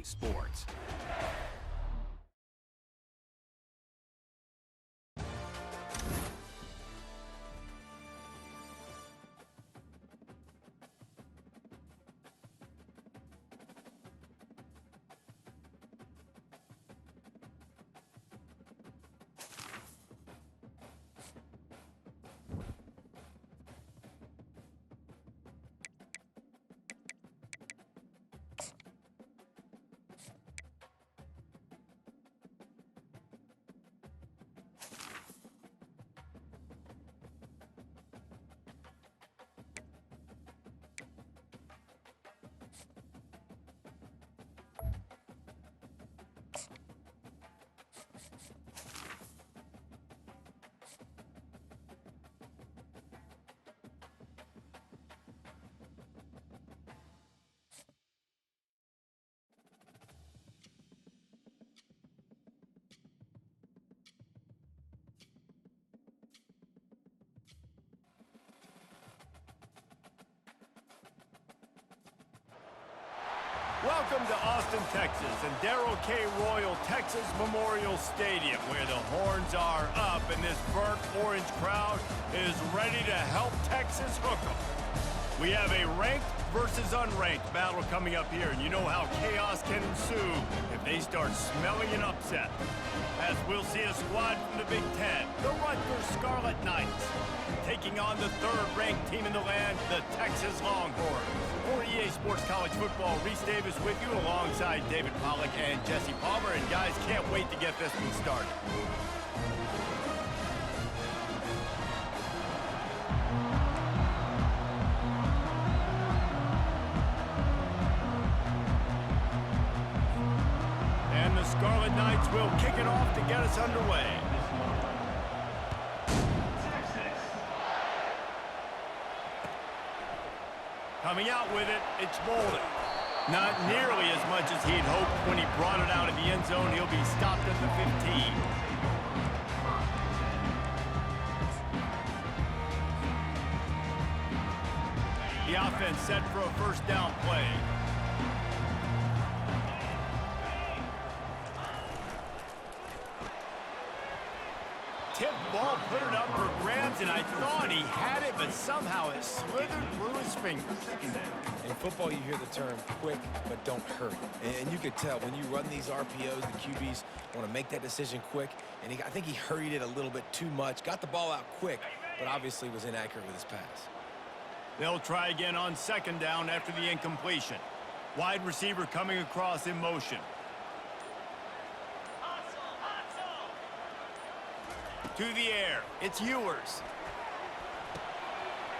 Sports. Welcome to Austin, Texas, and Darrell K. Royal Texas Memorial Stadium, where the horns are up and this burnt orange crowd is ready to help Texas hook 'em. We have a ranked versus unranked battle coming up here, and you know how chaos can ensue if they start smelling an upset. As we'll see a squad from the Big Ten, the Rutgers Scarlet Knights, taking on the third-ranked team in the land, the Texas Longhorns. For EA Sports College Football, Reese Davis with you alongside David Pollack and Jesse Palmer. And guys, can't wait to get this one started. And the Scarlet Knights will kick it off to get us underway. Coming out with it, it's Bolden. Not nearly as much as he'd hoped when he brought it out of the end zone. He'll be stopped at the 15. The offense set for a first down play. Tip ball, put it up for grabs, and I thought he had it, but somehow it slithered through his fingers. In football, you hear the term quick, but don't hurry. And you could tell when you run these RPOs, the QBs want to make that decision quick, and I think he hurried it a little bit too much, got the ball out quick, but obviously was inaccurate with his pass. They'll try again on second down after the incompletion. Wide receiver coming across in motion. To the air, it's Ewers.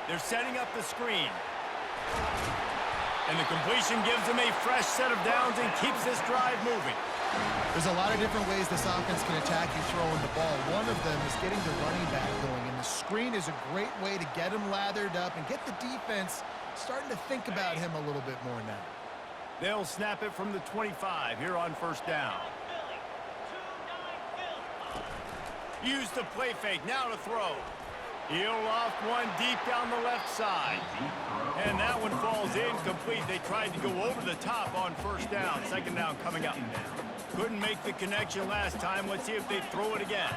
They're setting up the screen. And the completion gives them a fresh set of downs and keeps this drive moving. There's a lot of different ways this offense can attack you throwing the ball. One of them is getting the running back going, and the screen is a great way to get him lathered up and get the defense starting to think about him a little bit more now. They'll snap it from the 25 here on first down. Use the play fake, now to throw. He'll loft one deep down the left side. And that one falls incomplete. They tried to go over the top on first down. Second down coming up. Couldn't make the connection last time. Let's see if they throw it again.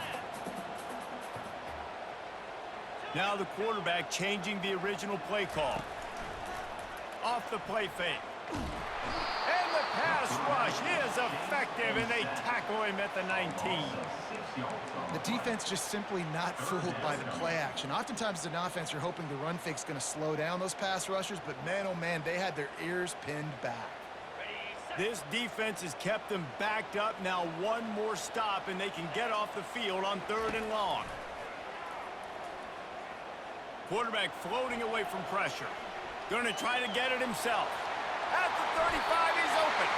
Now the quarterback changing the original play call. Off the play fake. And the pass rush is effective, and they tackle him at the 19. The defense just simply not fooled by the play action. Oftentimes as an offense, you're hoping the run fake's going to slow down those pass rushers, but man, oh man, they had their ears pinned back. This defense has kept them backed up. Now one more stop, and they can get off the field on third and long. Quarterback floating away from pressure. Going to try to get it himself. At the 35, he's open.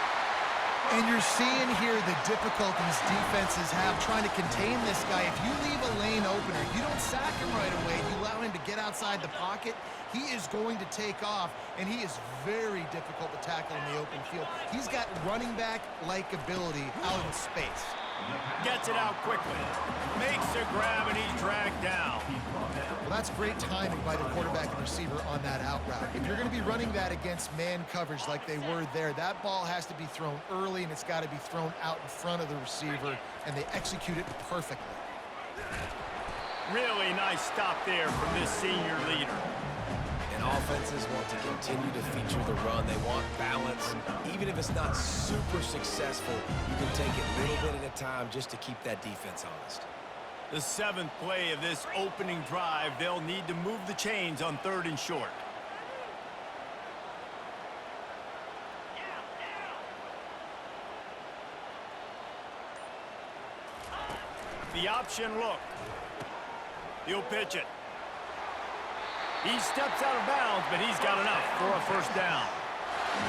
And you're seeing here the difficulties defenses have trying to contain this guy. If you leave a lane opener, you don't sack him right away, you allow him to get outside the pocket, he is going to take off, and he is very difficult to tackle in the open field. He's got running back-like ability out in space. Gets it out quickly. Makes the grab, and he's dragged down. Well, that's great timing by the quarterback and receiver on that out route. If you're going to be running that against man coverage like they were there, that ball has to be thrown early, and it's got to be thrown out in front of the receiver, and they execute it perfectly. Really nice stop there from this senior leader. And offenses want to continue to feature the run. They want balance. Even if it's not super successful, you can take it a little bit at a time just to keep that defense honest. The 7th play of this opening drive, they'll need to move the chains on 3rd and short. The option look. He'll pitch it. He steps out of bounds, but he's got enough for a first down.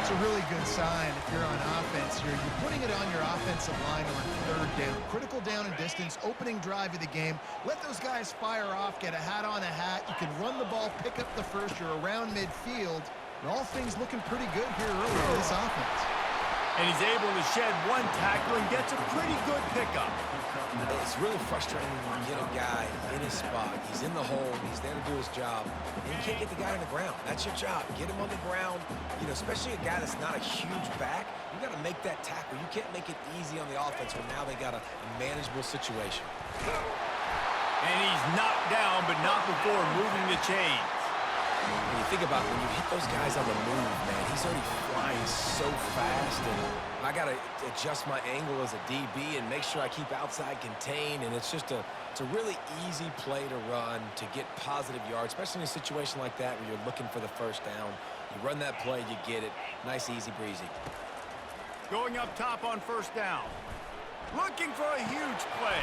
It's a really good sign if you're on offense here. You're putting it on your offensive line on 3rd down. Critical down and distance, opening drive of the game. Let those guys fire off, get a hat on a hat. You can run the ball, pick up the first. You're around midfield. And all things looking pretty good here early for this offense. And he's able to shed one tackle and gets a pretty good pickup. It's really frustrating when you get a guy in his spot. He's in the hole. He's there to do his job. And you can't get the guy on the ground. That's your job. Get him on the ground. You know, especially a guy that's not a huge back. You got to make that tackle. You can't make it easy on the offense when now they got a manageable situation. And he's knocked down, but not before moving the chains. When you think about when you hit those guys on the move, man, he's already flying so fast, and I got to adjust my angle as a DB and make sure I keep outside contained, and it's just it's a really easy play to run to get positive yards, especially in a situation like that where you're looking for the first down. You run that play, you get it. Nice, easy breezy. Going up top on 1st down. Looking for a huge play.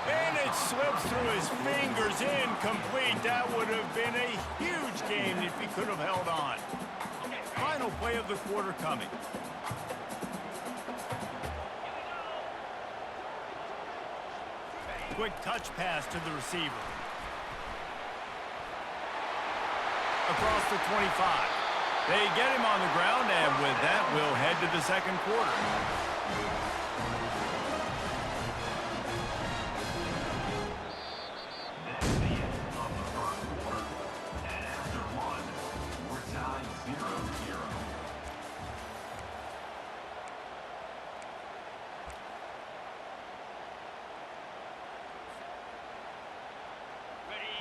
And it slips through his fingers, incomplete. That would have been a huge game if he could have held on. Final play of the quarter coming. Quick touch pass to the receiver. Across the 25. They get him on the ground, and with that, we'll head to the 2nd quarter.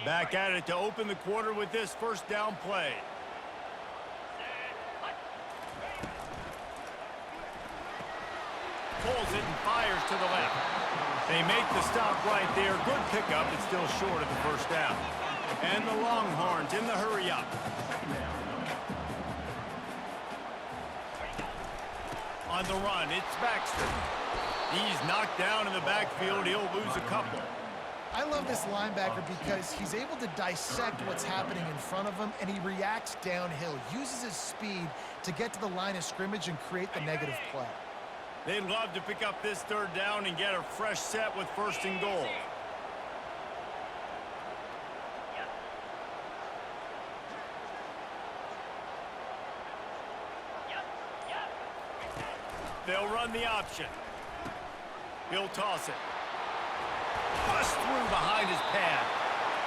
Back at it to open the quarter with this 1st down play. Pulls it and fires to the left. They make the stop right there. Good pickup. It's still short of the 1st down. And the Longhorns in the hurry up. On the run, it's Baxter. He's knocked down in the backfield. He'll lose a couple. I love this linebacker because he's able to dissect what's happening in front of him, and he reacts downhill, uses his speed to get to the line of scrimmage and create the negative play. They'd love to pick up this 3rd down and get a fresh set with 1st and goal. They'll run the option. He'll toss it. Bust through behind his pad.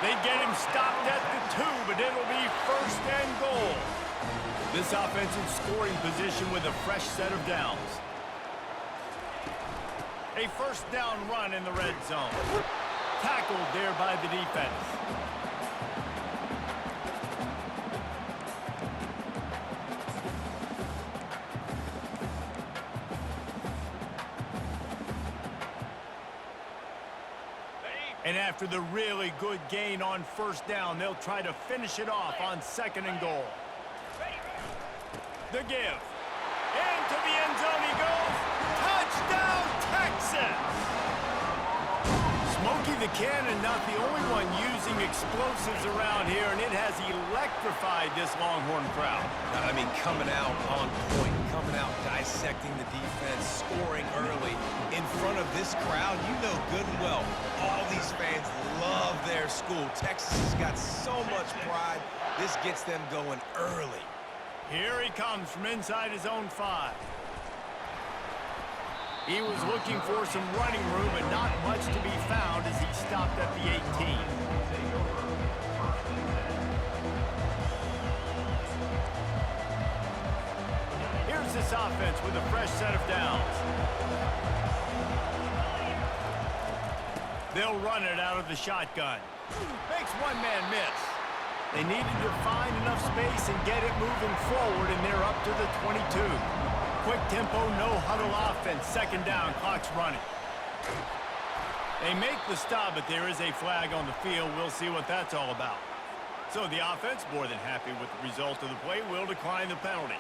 They get him stopped at the 2, but it'll be 1st and goal. This offensive scoring position with a fresh set of downs. A 1st down run in the red zone. Tackled there by the defense. And after the really good gain on 1st down, they'll try to finish it off on 2nd and goal. The give. Into the end zone he goes. Touchdown, Texas! Smokey the Cannon not the only one using explosives around here, and it has electrified this Longhorn crowd. I mean, coming out on point, coming out dissecting the defense, scoring early in front of this crowd. You know good and well, all these fans love their school. Texas has got so much pride. This gets them going early. Here he comes from inside his own 5. He was looking for some running room, but not much to be found as he stopped at the 18. Here's this offense with a fresh set of downs. They'll run it out of the shotgun. Makes one man miss. They needed to find enough space and get it moving forward, and they're up to the 22. Quick tempo, no huddle offense. Second down, clock's running. They make the stop, but there is a flag on the field. We'll see what that's all about. So the offense, more than happy with the result of the play, will decline the penalty.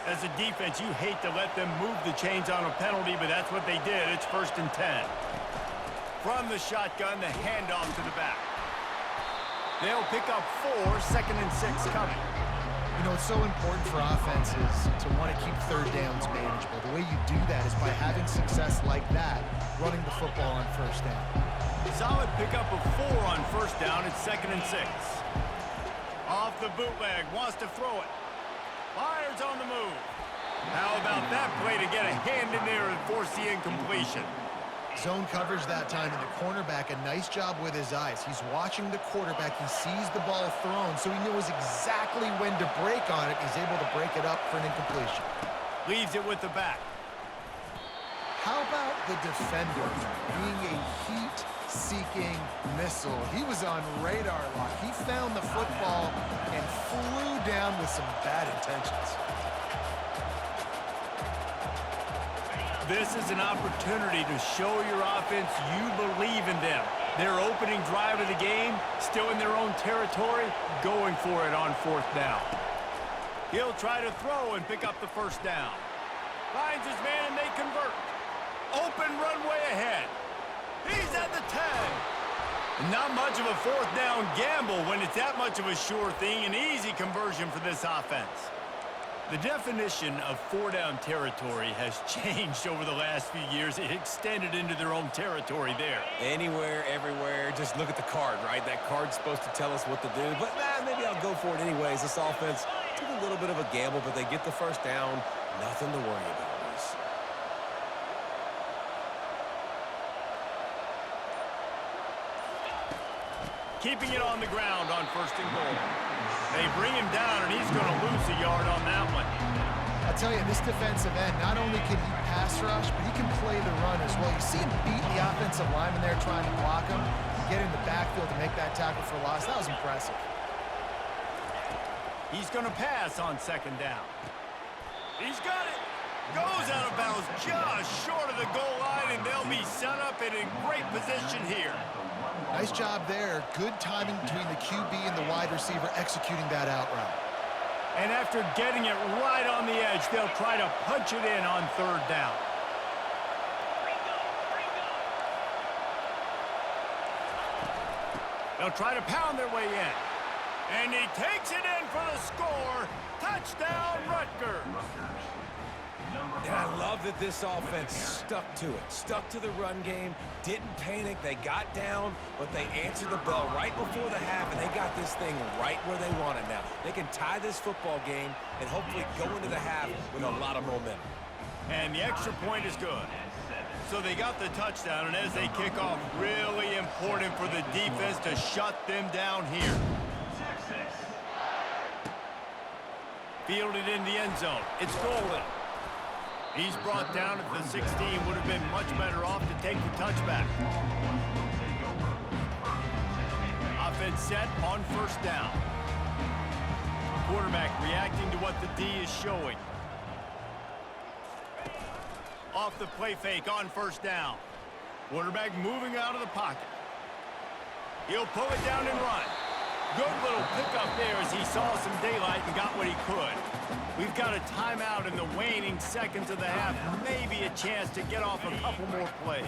As a defense, you hate to let them move the chains on a penalty, but that's what they did. It's 1st and 10. From the shotgun, the handoff to the back. They'll pick up 4, 2nd and 6 coming. You know, it's so important for offenses to want to keep third downs manageable. The way you do that is by having success like that, running the football on 1st down. Solid pickup of 4 on 1st down. It's 2nd and 6. Off the bootleg, wants to throw it. Fires on the move. How about that play to get a hand in there and force the incompletion? Zone coverage that time, and the cornerback, a nice job with his eyes. He's watching the quarterback. He sees the ball thrown, so he knows exactly when to break on it. He's able to break it up for an incompletion. Leaves it with the back. How about the defender being a heat-seeking missile? He was on radar lock. He found the football and flew down with some bad intentions. This is an opportunity to show your offense you believe in them. Their opening drive of the game, still in their own territory, going for it on 4th down. He'll try to throw and pick up the 1st down. Finds his man and they convert. Open runway ahead. He's at the 10. Not much of a 4th down gamble when it's that much of a sure thing. An easy conversion for this offense. The definition of 4-down territory has changed over the last few years. It extended into their own territory there. Anywhere, everywhere, just look at the card, right? That card's supposed to tell us what to do, but maybe I'll go for it anyways. This offense took a little bit of a gamble, but they get the 1st down. Nothing to worry about, Reese. Keeping it on the ground on 1st and goal. They bring him down, and he's going to lose a yard on that one. I'll tell you, this defensive end, not only can he pass rush, but he can play the run as well. You see him beat the offensive lineman there trying to block him, get in the backfield to make that tackle for loss. That was impressive. He's going to pass on 2nd down. He's got it. Goes out of bounds just short of the goal line, and they'll be set up and in great position here. Nice job there. Good timing between the QB and the wide receiver executing that out route. And after getting it right on the edge, they'll try to punch it in on 3rd down. They'll try to pound their way in. And he takes it in for the score. Touchdown, Rutgers. And I love that this offense stuck to it, stuck to the run game, didn't panic. They got down, but they answered the bell right before the half, and they got this thing right where they want it now. They can tie this football game and hopefully go into the half with a lot of momentum. And the extra point is good. So they got the touchdown, and as they kick off, really important for the defense to shut them down here. Fielded in the end zone. It's Golden. He's brought down at the 16. Would have been much better off to take the touchback. Offense set on 1st down. Quarterback reacting to what the D is showing. Off the play fake on 1st down. Quarterback moving out of the pocket. He'll pull it down and run. Good little pickup there as he saw some daylight and got what he could. We've got a timeout in the waning seconds of the half. Maybe a chance to get off a couple more plays.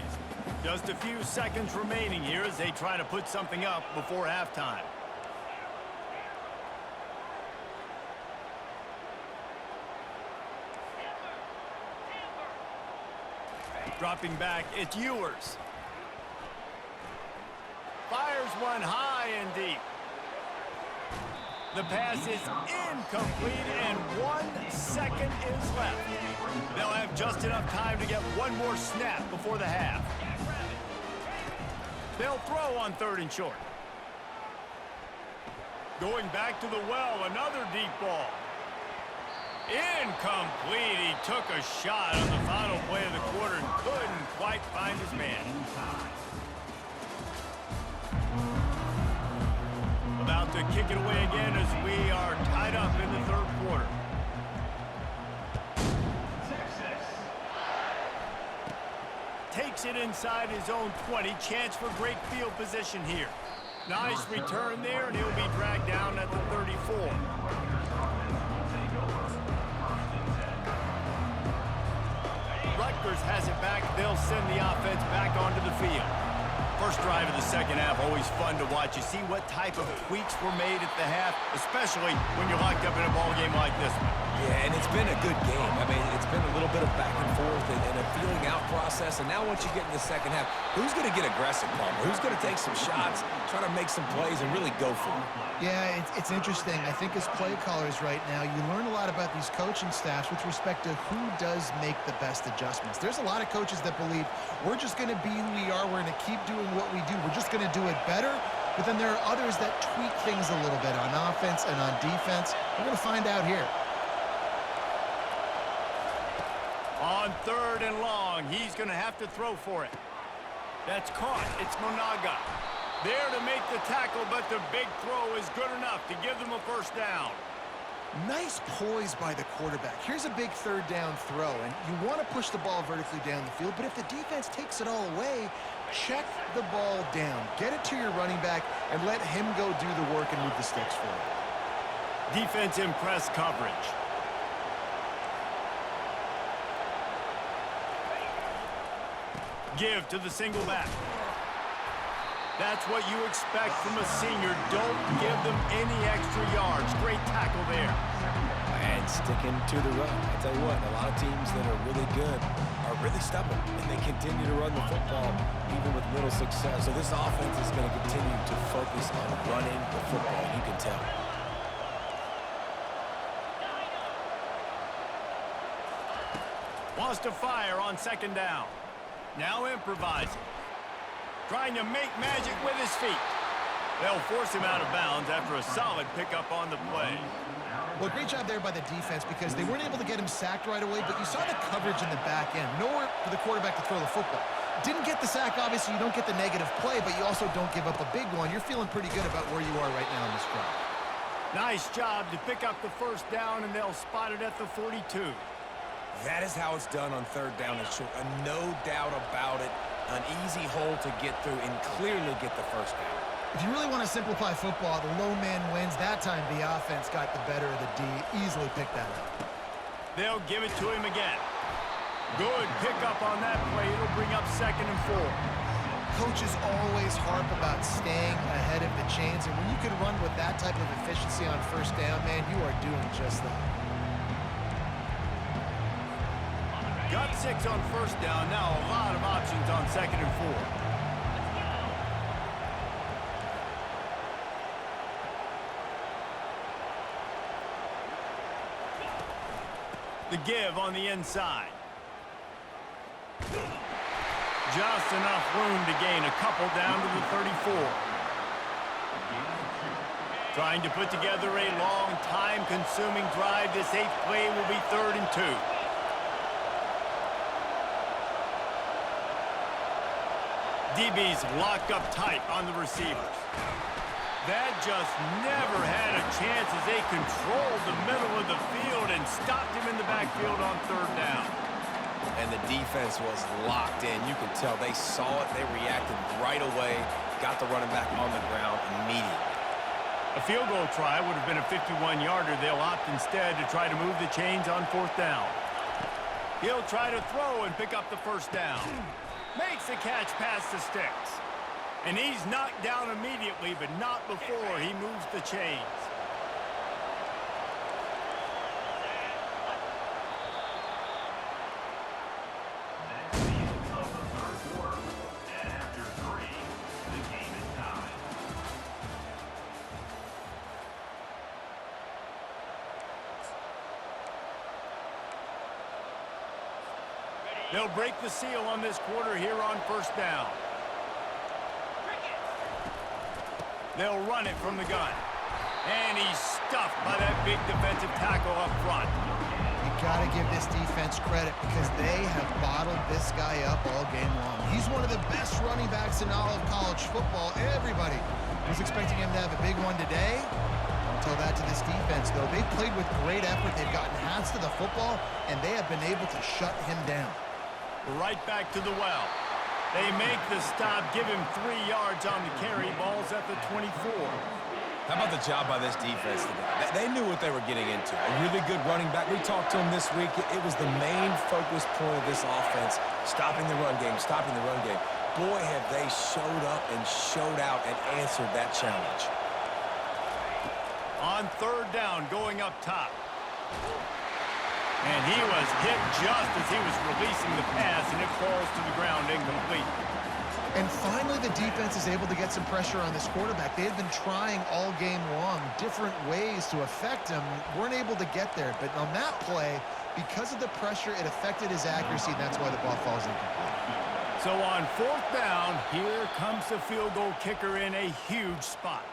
Just a few seconds remaining here as they try to put something up before halftime. Dropping back, it's Ewers. Fires one high and deep. The pass is incomplete, and 1 second is left. They'll have just enough time to get one more snap before the half. They'll throw on 3rd and short. Going back to the well, another deep ball. Incomplete. He took a shot on the final play of the quarter and couldn't quite find his man. About to kick it away again as we are tied up in the 3rd quarter. Takes it inside his own 20. Chance for great field position here. Nice return there, and he'll be dragged down at the 34. Rutgers has it back. They'll send the offense back onto the field. First drive of the second half, always fun to watch. You see what type of tweaks were made at the half, especially when you're locked up in a ball game like this one. Yeah, and it's been a good game. I mean, it's been a little bit of back and forth and a feeling out process. And now once you get in the second half, who's going to get aggressive, Palmer? Who's going to take some shots, try to make some plays, and really go for it? Yeah, it's interesting. I think as play callers right now, you learn a lot about these coaching staffs with respect to who does make the best adjustments. There's a lot of coaches that believe we're just going to be who we are. We're going to keep doing what we do. We're just going to do it better. But then there are others that tweak things a little bit on offense and on defense. We're going to find out here. On 3rd and long, he's going to have to throw for it. That's caught. It's Monaga. There to make the tackle, but the big throw is good enough to give them a first down. Nice poise by the quarterback. Here's a big 3rd down throw, and you want to push the ball vertically down the field, but if the defense takes it all away, check the ball down. Get it to your running back and let him go do the work and move the sticks for you. Defense in press coverage. Give to the single back. That's what you expect from a senior. Don't give them any extra yards. Great tackle there. And sticking to the run. I tell you what, a lot of teams that are really good are really stubborn, and they continue to run the football even with little success. So this offense is going to continue to focus on running the football. You can tell. Wants to fire on 2nd down. Now improvising. Trying to make magic with his feet. They'll force him out of bounds after a solid pickup on the play. Well, great job there by the defense because they weren't able to get him sacked right away, but you saw the coverage in the back end. Nowhere for the quarterback to throw the football. Didn't get the sack, obviously you don't get the negative play, but you also don't give up a big one. You're feeling pretty good about where you are right now in this drive. Nice job to pick up the first down, and they'll spot it at the 42. That is how it's done on 3rd down and short. No doubt about it. An easy hole to get through and clearly get the first down. If you really want to simplify football, the low man wins. That time the offense got the better of the D. Easily picked that up. They'll give it to him again. Good pickup on that play. It'll bring up 2nd and 4. Coaches always harp about staying ahead of the chains, and when you can run with that type of efficiency on 1st down, man, you are doing just that. Got 6 on 1st down. Now a lot of options on 2nd and 4. The give on the inside. Just enough room to gain a couple down to the 34. Trying to put together a long, time-consuming drive. This 8th play will be 3rd and 2. DB's locked up tight on the receivers. That just never had a chance as they controlled the middle of the field and stopped him in the backfield on 3rd down. And the defense was locked in. You could tell they saw it. They reacted right away. Got the running back on the ground immediately. A field goal try would have been a 51-yarder. They'll opt instead to try to move the chains on 4th down. He'll try to throw and pick up the first down. Makes the catch past the sticks. And he's knocked down immediately, but not before he moves the chains. They'll break the seal on this quarter here on first down. They'll run it from the gun. And he's stuffed by that big defensive tackle up front. You got to give this defense credit because they have bottled this guy up all game long. He's one of the best running backs in all of college football. Everybody was expecting him to have a big one today. Don't tell that to this defense, though. They've played with great effort. They've gotten hands to the football, and they have been able to shut him down. Right back to the well. They make the stop, give him 3 yards on the carry. Ball's at the 24. How about the job by this defense today? They knew what they were getting into. A really good running back. We talked to him this week. It was the main focus point of this offense, stopping the run game, stopping the run game. Boy, have they showed up and showed out and answered that challenge. On third down, going up top. And he was hit just as he was releasing the pass, and it falls to the ground incomplete. And finally, the defense is able to get some pressure on this quarterback. They had been trying all game long, different ways to affect him. Weren't able to get there. But on that play, because of the pressure, it affected his accuracy, and that's why the ball falls incomplete. So on fourth down, here comes the field goal kicker in a huge spot.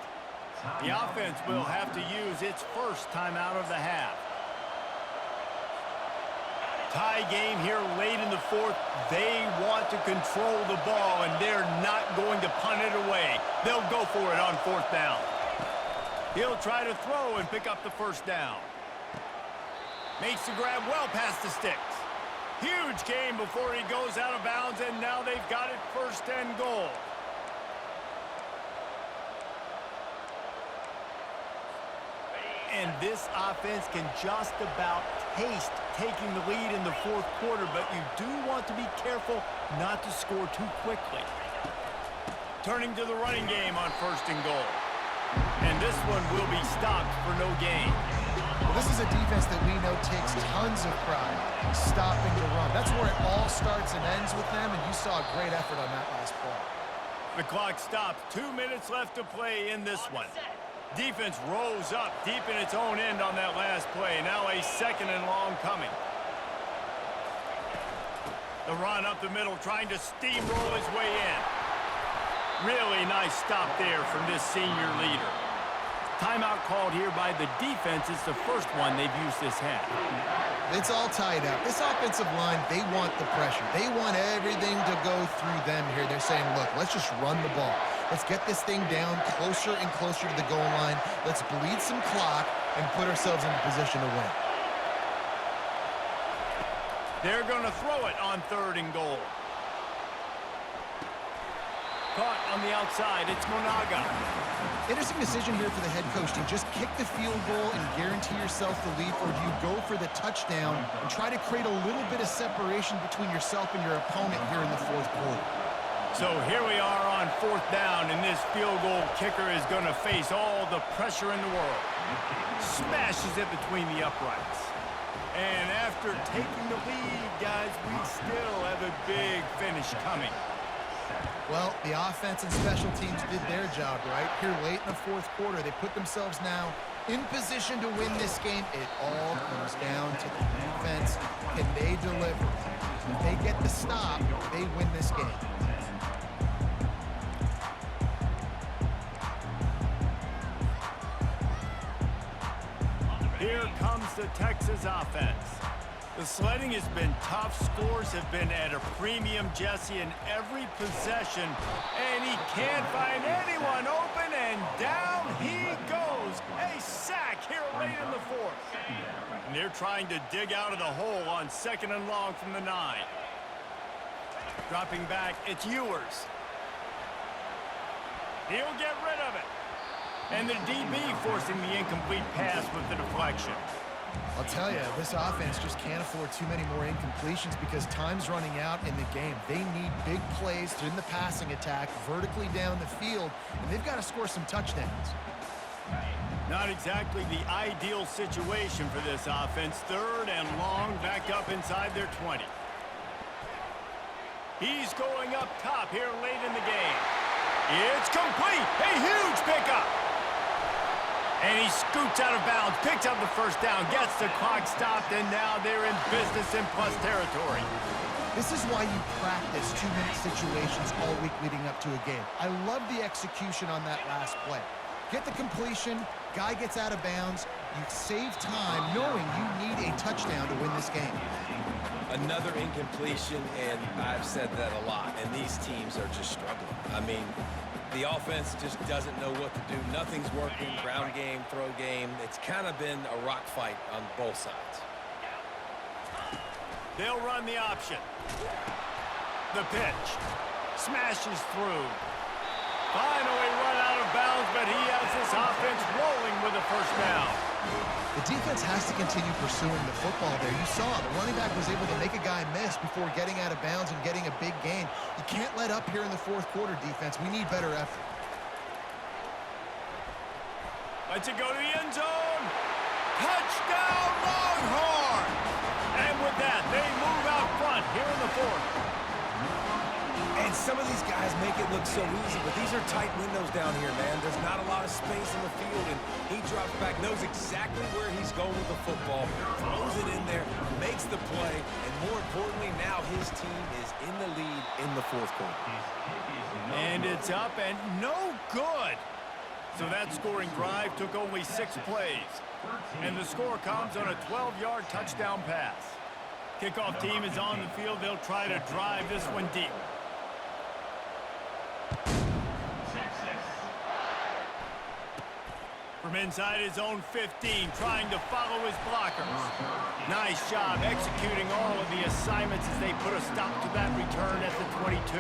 The offense will have to use its first timeout of the half. Tie game here late in the fourth. They want to control the ball, and they're not going to punt it away. They'll go for it on fourth down. He'll try to throw and pick up the first down. Makes the grab well past the sticks. Huge gain before he goes out of bounds, and now they've got it first and goal. And this offense can just about taste taking the lead in the fourth quarter, but you do want to be careful not to score too quickly. Turning to the running game on first and goal. And this one will be stopped for no gain. Well, this is a defense that we know takes tons of pride stopping the run. That's where it all starts and ends with them, and you saw a great effort on that last play. The clock stops. 2 minutes left to play in this one. Defense rolls up deep in its own end on that last play. Now a second and long coming. The run up the middle, trying to steamroll his way in. Really nice stop there from this senior leader. Timeout called here by the defense. It's the first one they've used this half. It's all tied up. This offensive line, they want the pressure. They want everything to go through them here. They're saying, look, let's just run the ball. Let's get this thing down closer and closer to the goal line. Let's bleed some clock and put ourselves in position to win. They're going to throw it on third and goal. Caught on the outside. It's Monaga. Interesting decision here for the head coach. Do you just kick the field goal and guarantee yourself the lead, or do you go for the touchdown and try to create a little bit of separation between yourself and your opponent here in the fourth quarter? So here we are on fourth down, and this field goal kicker is going to face all the pressure in the world. Smashes it between the uprights. And after taking the lead, guys, we still have a big finish coming. Well, the offense and special teams did their job, right? Here late in the fourth quarter, they put themselves now in position to win this game. It all comes down to the defense. Can they deliver? If they get the stop, they win this game. Here comes the Texas offense. The sledding has been tough. Scores have been at a premium, Jesse, in every possession. And he can't find anyone open, and down he goes. A sack here late in the fourth. And they're trying to dig out of the hole on second and long from the 9. Dropping back, it's Ewers. He'll get rid of it. And the DB forcing the incomplete pass with the deflection. I'll tell you, this offense just can't afford too many more incompletions because time's running out in the game. They need big plays in the passing attack, vertically down the field, and they've got to score some touchdowns. Not exactly the ideal situation for this offense. Third and long, back up inside their 20. He's going up top here late in the game. It's complete. A huge pickup. And he scoots out of bounds, picks up the first down, gets the clock stopped, and now they're in business in plus territory. This is why you practice 2-minute situations all week leading up to a game. I love the execution on that last play. Get the completion, guy gets out of bounds, you save time knowing you need a touchdown to win this game. Another incompletion, and I've said that a lot, and these teams are just struggling. I mean, the offense just doesn't know what to do. Nothing's working, ground game, throw game. It's kind of been a rock fight on both sides. They'll run the option. The pitch. Smashes through. Finally run out of bounds, but he has this offense rolling with a first down. The defense has to continue pursuing the football there. You saw the running back was able to make a guy miss before getting out of bounds and getting a big gain. You can't let up here in the fourth quarter, defense. We need better effort. Lets it go to the end zone. Touchdown, Longhorns! And with that, they move out front here in the fourth. And some of these guys make it look so easy, but these are tight windows down here, man. There's not a lot of space in the field, and he drops back, knows exactly where he's going with the football, throws it in there, makes the play, and more importantly, now his team is in the lead in the fourth quarter. And it's up and no good. So that scoring drive took only 6 plays. And the score comes on a 12-yard touchdown pass. Kickoff team is on the field. They'll try to drive this one deep. From inside his own 15, trying to follow his blockers. Nice job executing all of the assignments as they put a stop to that return at the 22.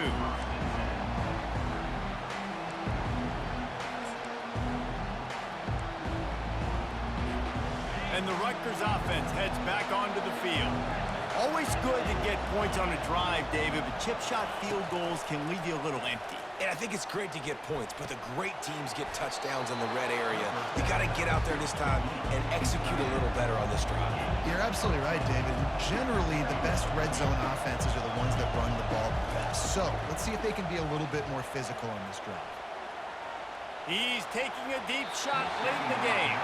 And the Rutgers offense heads back onto the field. Always good to get points on a drive, David, but chip shot field goals can leave you a little empty. And I think it's great to get points, but the great teams get touchdowns in the red area. You got to get out there this time and execute a little better on this drive. You're absolutely right, David. Generally, the best red zone offenses are the ones that run the ball the best. So let's see if they can be a little bit more physical on this drive. He's taking a deep shot late in the game.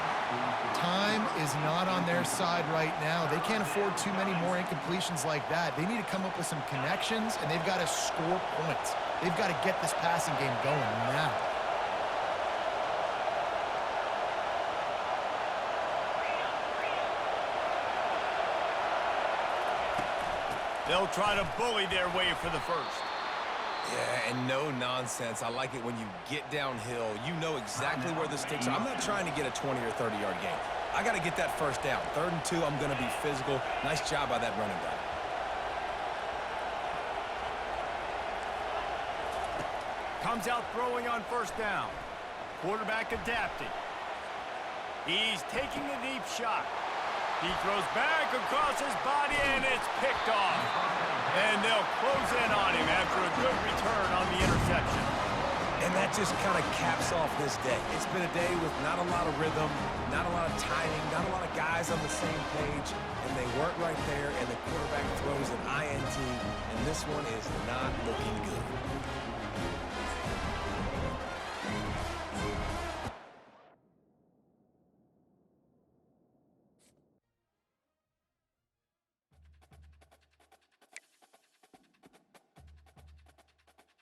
Time is not on their side right now. They can't afford too many more incompletions like that. They need to come up with some connections, and they've got to score points. They've got to get this passing game going now. They'll try to bully their way for the first. Yeah, and no nonsense. I like it when you get downhill. You know exactly where the sticks are. I'm not trying to get a 20 or 30-yard gain. I got to get that first down. 3rd and 2, I'm going to be physical. Nice job by that running back. Comes out throwing on first down. Quarterback adapting. He's taking a deep shot. He throws back across his body, and it's picked off. And they'll close in on him after a good return on the interception. And that just kind of caps off this day. It's been a day with not a lot of rhythm, not a lot of timing, not a lot of guys on the same page, and they weren't right there, and the quarterback throws an INT, and this one is not looking good.